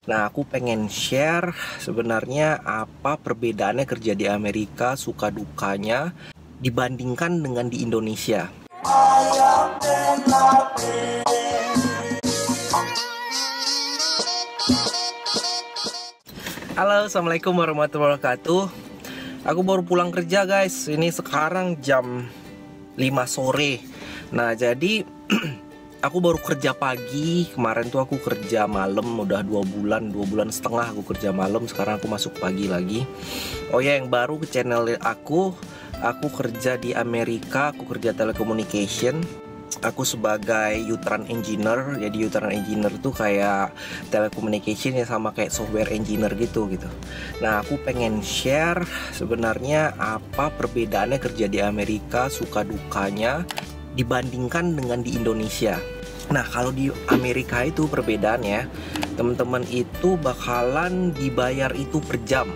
Nah, aku pengen share sebenarnya apa perbedaannya kerja di Amerika, suka dukanya dibandingkan dengan di Indonesia. Halo, assalamualaikum warahmatullahi wabarakatuh. Aku baru pulang kerja, guys. Ini sekarang jam 5 sore. Nah, jadi aku baru kerja pagi. Kemarin tuh aku kerja malam, udah 2 bulan setengah aku kerja malam. Sekarang aku masuk pagi lagi. Oh ya, yang baru ke channel aku kerja di Amerika. Aku kerja telecommunication. Aku sebagai U-Tran engineer. Jadi U-Tran engineer tuh kayak telecommunication ya, sama kayak software engineer gitu. Nah, aku pengen share sebenarnya apa perbedaannya kerja di Amerika, suka dukanya dibandingkan dengan di Indonesia. Nah, kalau di Amerika itu perbedaannya, teman-teman itu bakalan dibayar itu per jam.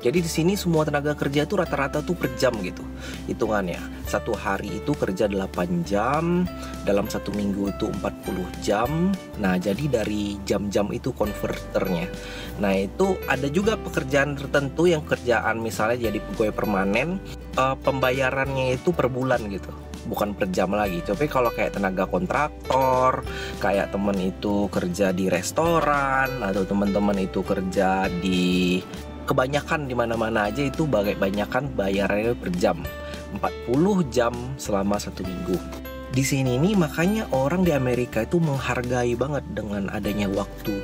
Jadi di sini semua tenaga kerja itu rata-rata tuh per jam gitu hitungannya. Satu hari itu kerja 8 jam, dalam satu minggu itu 40 jam. Nah, jadi dari jam-jam itu konverternya. Nah, itu ada juga pekerjaan tertentu yang kerjaan misalnya jadi pegawai permanen, pembayarannya itu per bulan gitu, bukan per jam lagi. Tapi kalau kayak tenaga kontraktor, kayak temen itu kerja di restoran, atau teman-teman itu kerja di kebanyakan di mana-mana aja itu banyakan bayarannya per jam, 40 jam selama satu minggu. Di sini nih makanya orang di Amerika itu menghargai banget dengan adanya waktu.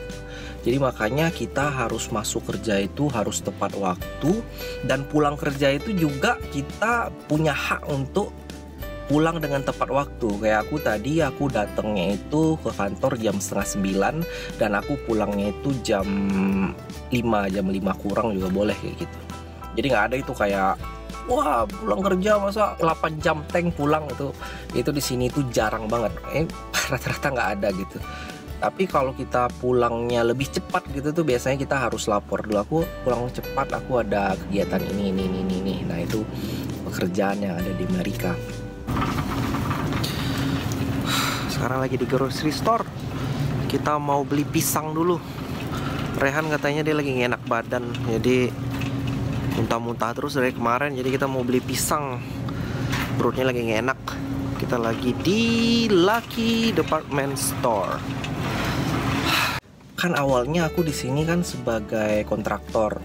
Jadi makanya kita harus masuk kerja itu harus tepat waktu, dan pulang kerja itu juga kita punya hak untuk pulang dengan tepat waktu. Kayak aku datangnya itu ke kantor jam setengah 9 dan aku pulangnya itu jam 5 kurang juga boleh kayak gitu. Jadi nggak ada itu kayak wah pulang kerja masa 8 jam tank pulang, itu di sini tuh jarang banget. Rata-rata nggak ada gitu. Tapi kalau kita pulangnya lebih cepat gitu tuh biasanya kita harus lapor dulu, aku pulang cepat, aku ada kegiatan ini. Nah, itu pekerjaan yang ada di Amerika. Sekarang lagi di grocery store. Kita mau beli pisang dulu. Rehan katanya dia lagi nggak enak badan, jadi muntah-muntah terus dari kemarin. Jadi kita mau beli pisang. Perutnya lagi nggak enak. Kita lagi di Lucky Department Store. Kan awalnya aku di sini kan sebagai kontraktor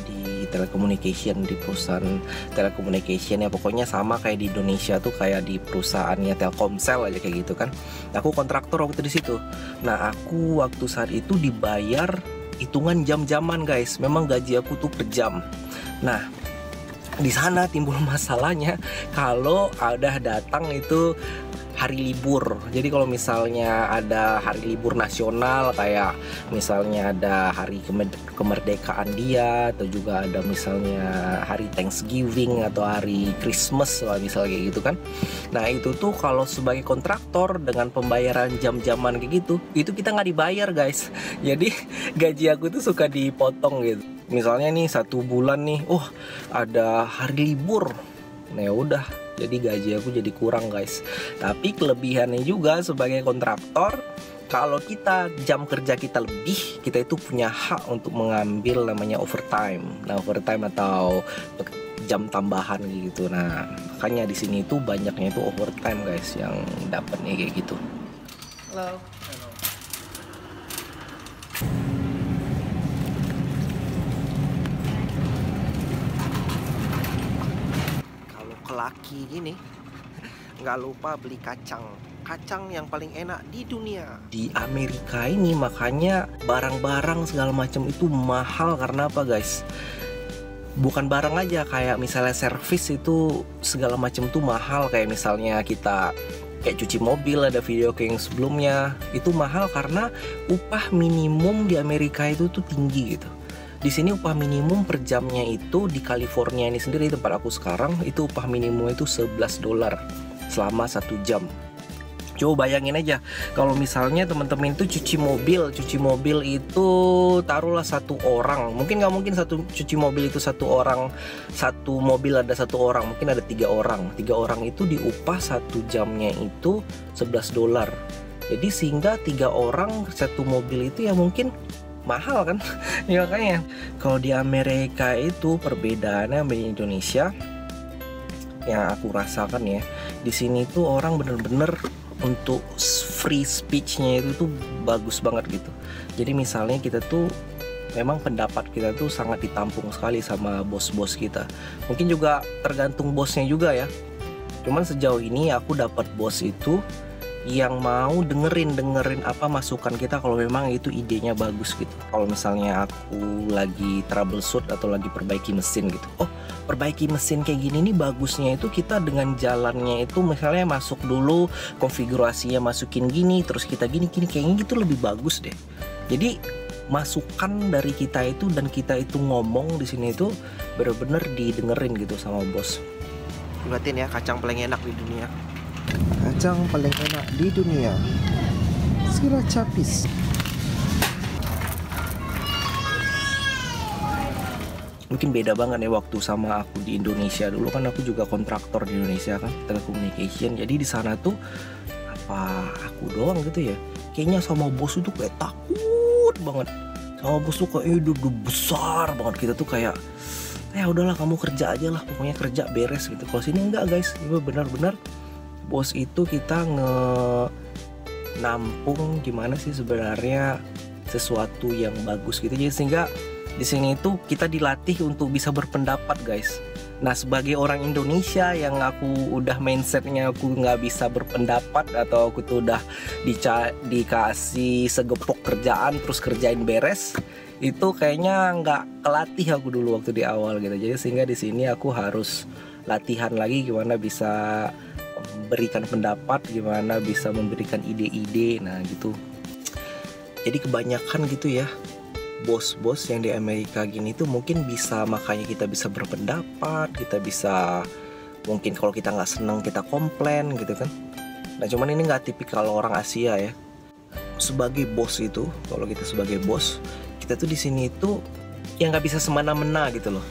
di telecommunication, di perusahaan telecommunication ya, pokoknya sama kayak di Indonesia tuh kayak di perusahaannya Telkomsel aja kayak gitu kan. Aku kontraktor waktu di situ. Nah, aku waktu saat itu dibayar hitungan jam-jaman, guys. Memang gaji aku tuh per jam. Nah, di sana timbul masalahnya kalau ada datang itu hari libur. Jadi kalau misalnya ada hari libur nasional, kayak misalnya ada hari kemerdekaan dia, atau juga ada misalnya hari Thanksgiving atau hari Christmas lah misalnya kayak gitu kan. Nah, itu tuh kalau sebagai kontraktor dengan pembayaran jam-jaman kayak gitu, itu kita nggak dibayar, guys. Jadi gaji aku tuh suka dipotong gitu. Misalnya nih 1 bulan nih, ada hari libur. Nah, ya udah, jadi gaji aku jadi kurang, guys. Tapi kelebihannya juga sebagai kontraktor, kalau kita jam kerja kita lebih, kita itu punya hak untuk mengambil namanya overtime. Nah, overtime atau jam tambahan gitu. Nah, makanya di sini itu banyaknya itu overtime, guys, yang dapatnya kayak gitu. Halo. Laki gini nggak lupa beli kacang yang paling enak di dunia. Di Amerika ini makanya barang-barang segala macam itu mahal. Karena apa, guys? Bukan barang aja, kayak misalnya servis itu segala macam tuh mahal. Kayak misalnya kita kayak cuci mobil, ada video kayak yang sebelumnya, itu mahal karena upah minimum di Amerika itu tuh tinggi gitu. Di sini upah minimum per jamnya itu di California ini sendiri, tempat aku sekarang, itu upah minimum itu $11 selama 1 jam. Coba bayangin aja kalau misalnya teman-teman itu cuci mobil itu taruhlah 1 orang, mungkin nggak mungkin cuci mobil itu 1 orang, 1 mobil ada 1 orang, mungkin ada 3 orang. 3 orang itu diupah 1 jamnya itu $11. Jadi sehingga 3 orang 1 mobil itu ya mungkin mahal kan. Ya makanya kalau di Amerika itu perbedaannya sama di Indonesia yang aku rasakan ya, di sini tuh orang bener-bener untuk free speech-nya itu tuh bagus banget gitu. Jadi misalnya kita tuh memang pendapat kita tuh sangat ditampung sekali sama bos-bos kita. Mungkin juga tergantung bosnya juga ya. Cuman sejauh ini aku dapat bos itu yang mau dengerin apa masukan kita kalau memang itu idenya bagus gitu. Kalau misalnya aku lagi troubleshoot atau lagi perbaiki mesin gitu, oh perbaiki mesin kayak gini nih, bagusnya itu kita dengan jalannya itu misalnya masuk dulu konfigurasinya, masukin gini terus kita gini kayaknya gitu lebih bagus deh. Jadi masukan dari kita itu dan kita itu ngomong di sini itu bener-bener didengerin gitu sama bos. Lihatin ya, kacang paling enak di dunia. Kacang paling enak di dunia, Siracapis. Mungkin beda banget ya waktu sama aku di Indonesia. Dulu kan aku juga kontraktor di Indonesia kan, telecommunication. Jadi di sana tuh apa aku doang gitu ya, kayaknya sama bos itu kayak takut banget. Sama bos tuh kayak udah besar banget, kita tuh kayak ya udahlah kamu kerja aja lah, pokoknya kerja beres gitu. Kalau sini enggak guys, itu benar-benar bos itu kita nampung gimana sih sebenarnya sesuatu yang bagus gitu. Jadi sehingga di sini itu kita dilatih untuk bisa berpendapat guys. Nah sebagai orang Indonesia yang aku udah mindsetnya aku nggak bisa berpendapat, atau aku tuh udah dikasih segepok kerjaan terus kerjain beres, itu kayaknya nggak kelatih aku dulu waktu di awal gitu. Jadi sehingga di sini aku harus latihan lagi gimana bisa memberikan pendapat, gimana bisa memberikan ide-ide. Nah gitu. Jadi kebanyakan gitu ya bos-bos yang di Amerika gini tuh mungkin bisa, makanya kita bisa berpendapat, kita bisa mungkin kalau kita nggak seneng kita komplain gitu kan. Nah cuman ini nggak tipikal orang Asia ya. Sebagai bos itu, kalau kita sebagai bos, kita tuh di sini itu yang nggak bisa semena-mena gitu loh.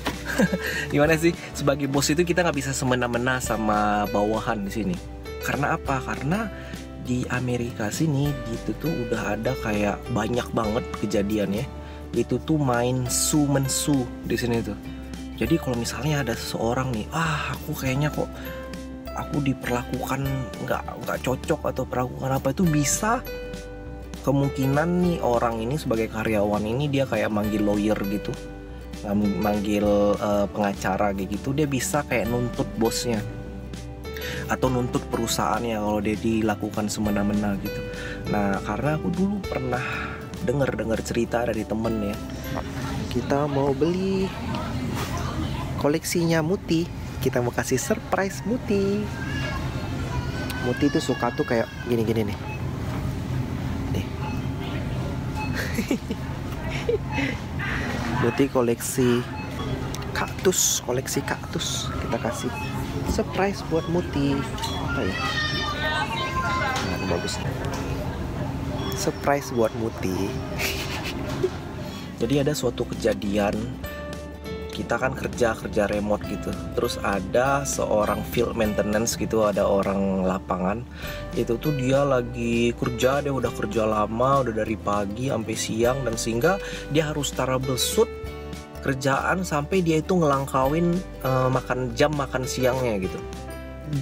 Gimana sih, sebagai bos itu kita nggak bisa semena-mena sama bawahan di sini. Karena apa? Karena di Amerika sini gitu tuh udah ada kayak banyak banget kejadian ya. Itu tuh main su mensu di sini tuh. Jadi kalau misalnya ada seseorang nih, aku kayaknya kok aku diperlakukan nggak cocok atau perlakukan apa, itu bisa kemungkinan nih orang ini sebagai karyawan ini dia kayak manggil lawyer gitu, manggil pengacara kayak gitu. Dia bisa kayak nuntut bosnya atau nuntut perusahaannya kalau dia dilakukan semena-mena gitu. Nah karena aku dulu pernah dengar cerita dari temen ya, kita mau beli koleksinya Muti, kita mau kasih surprise Muti. Muti tuh suka tuh kayak gini-gini nih. Muti koleksi kaktus, kita kasih surprise buat Muti. Apa ya? Nah, bagus. Surprise buat Muti. Jadi ada suatu kejadian, kita kan kerja remote gitu, terus ada seorang field maintenance gitu, ada orang lapangan itu tuh dia lagi kerja, dia udah kerja lama, udah dari pagi sampai siang, dan sehingga dia harus troubleshoot kerjaan sampai dia itu ngelangkauin jam makan siangnya gitu.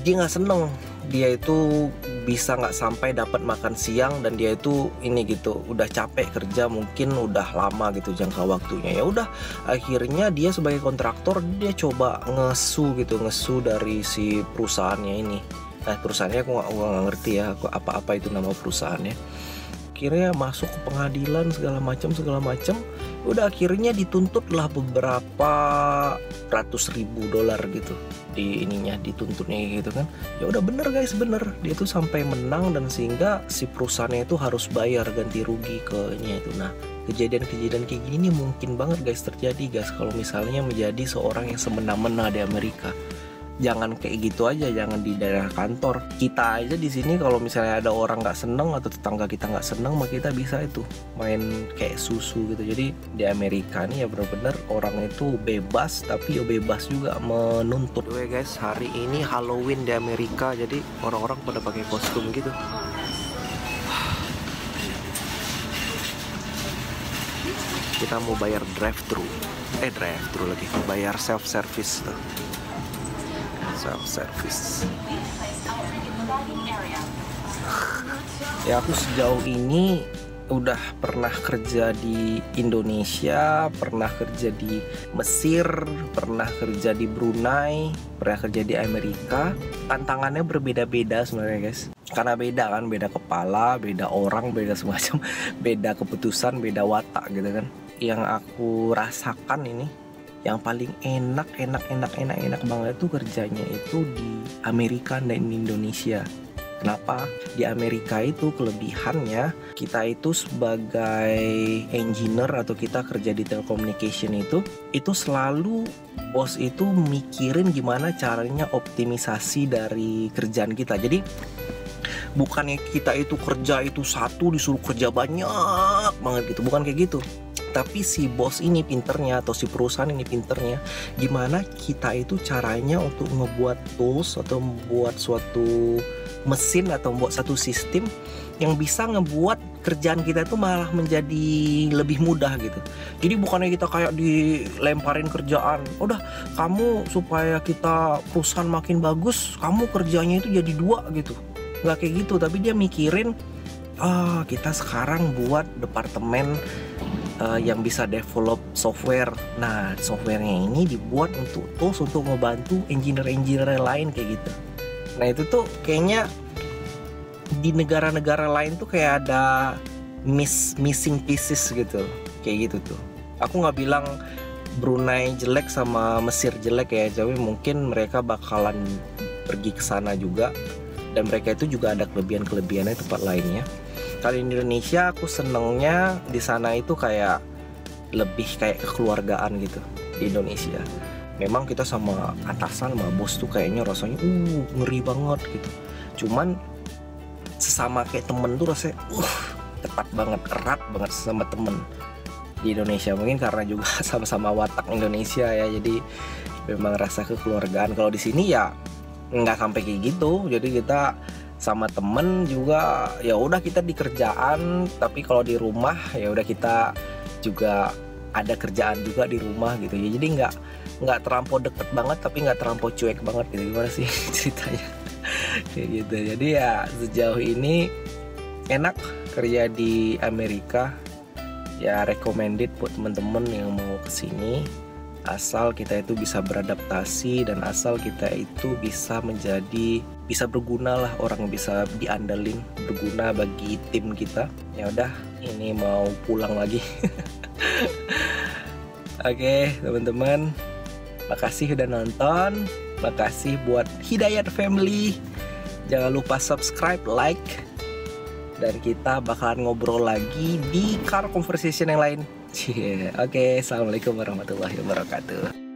Dia nggak seneng, dia itu bisa nggak sampai dapat makan siang, dan dia itu ini gitu udah capek kerja, mungkin udah lama gitu jangka waktunya. Ya udah akhirnya dia sebagai kontraktor dia coba ngesu dari si perusahaannya ini. Nah perusahaannya aku nggak ngerti ya apa itu nama perusahaannya. Akhirnya masuk ke pengadilan segala macam. Udah akhirnya dituntutlah beberapa ratus ribu dolar gitu di ininya, dituntutnya gitu kan. Ya udah bener guys, bener dia tuh sampai menang, dan sehingga si perusahaannya itu harus bayar ganti rugi ke nya itu. Nah kejadian kayak gini nih mungkin banget guys terjadi guys kalau misalnya menjadi seorang yang semena-mena di Amerika. Jangan kayak gitu aja, jangan di daerah kantor kita aja. Di sini kalau misalnya ada orang nggak seneng atau tetangga kita nggak seneng, maka kita bisa itu main kayak susu gitu. Jadi di Amerika nih ya bener-bener orang itu bebas, tapi ya bebas juga menuntut. Oke guys, hari ini Halloween di Amerika, jadi orang-orang pada pakai kostum gitu. Kita mau bayar drive-thru lagi, bayar self service tuh. Self service. Ya aku sejauh ini udah pernah kerja di Indonesia, pernah kerja di Mesir, pernah kerja di Brunei, pernah kerja di Amerika. Tantangannya berbeda-beda sebenarnya guys. Karena beda kan, beda kepala, beda orang, beda semacam, beda keputusan, beda watak gitu kan. Yang aku rasakan ini, yang paling enak banget tuh kerjanya itu di Amerika dan Indonesia. Kenapa? Di Amerika itu kelebihannya kita itu sebagai engineer atau kita kerja di telecommunication itu selalu bos itu mikirin gimana caranya optimisasi dari kerjaan kita. Jadi bukannya kita itu kerja itu satu disuruh kerja banyak banget gitu, bukan kayak gitu. Tapi si bos ini pinternya atau si perusahaan ini pinternya gimana kita itu caranya untuk ngebuat tools atau membuat suatu mesin atau membuat satu sistem yang bisa ngebuat kerjaan kita itu malah menjadi lebih mudah gitu. Jadi bukannya kita kayak dilemparin kerjaan, udah kamu supaya kita perusahaan makin bagus, kamu kerjanya itu jadi 2 gitu. Nggak kayak gitu, tapi dia mikirin kita sekarang buat departemen yang bisa develop software. Nah, softwarenya ini dibuat untuk tools untuk membantu engineer-engineer lain kayak gitu. Nah itu tuh kayaknya di negara-negara lain tuh kayak ada missing pieces gitu, kayak gitu tuh. Aku nggak bilang Brunei jelek sama Mesir jelek ya, tapi mungkin mereka bakalan pergi ke sana juga, dan mereka itu juga ada kelebihan-kelebihannya tempat lainnya. Kalau di Indonesia aku senengnya di sana itu kayak lebih kayak kekeluargaan gitu di Indonesia. Memang kita sama atasan sama bos tuh kayaknya rasanya ngeri banget gitu. Cuman sesama kayak temen tuh rasanya ketat banget, erat banget sama temen di Indonesia. Mungkin karena juga sama-sama watak Indonesia ya, jadi memang rasa kekeluargaan. Kalau di sini ya nggak sampai kayak gitu. Jadi kita sama temen juga ya udah kita di kerjaan, tapi kalau di rumah ya udah kita juga ada kerjaan juga di rumah gitu ya. Jadi nggak terlampau deket banget tapi nggak terlampau cuek banget gitu. Gimana sih ceritanya kayak gitu. Jadi ya sejauh ini enak kerja di Amerika ya, recommended buat temen-temen yang mau kesini, asal kita itu bisa beradaptasi dan asal kita itu bisa berguna lah, orang bisa diandalin, berguna bagi tim kita. Ya udah, ini mau pulang lagi. Oke, teman-teman, makasih udah nonton. Makasih buat Hidayat Family. Jangan lupa subscribe, like, dan kita bakalan ngobrol lagi di car conversation yang lain. Oke, assalamualaikum warahmatullahi wabarakatuh.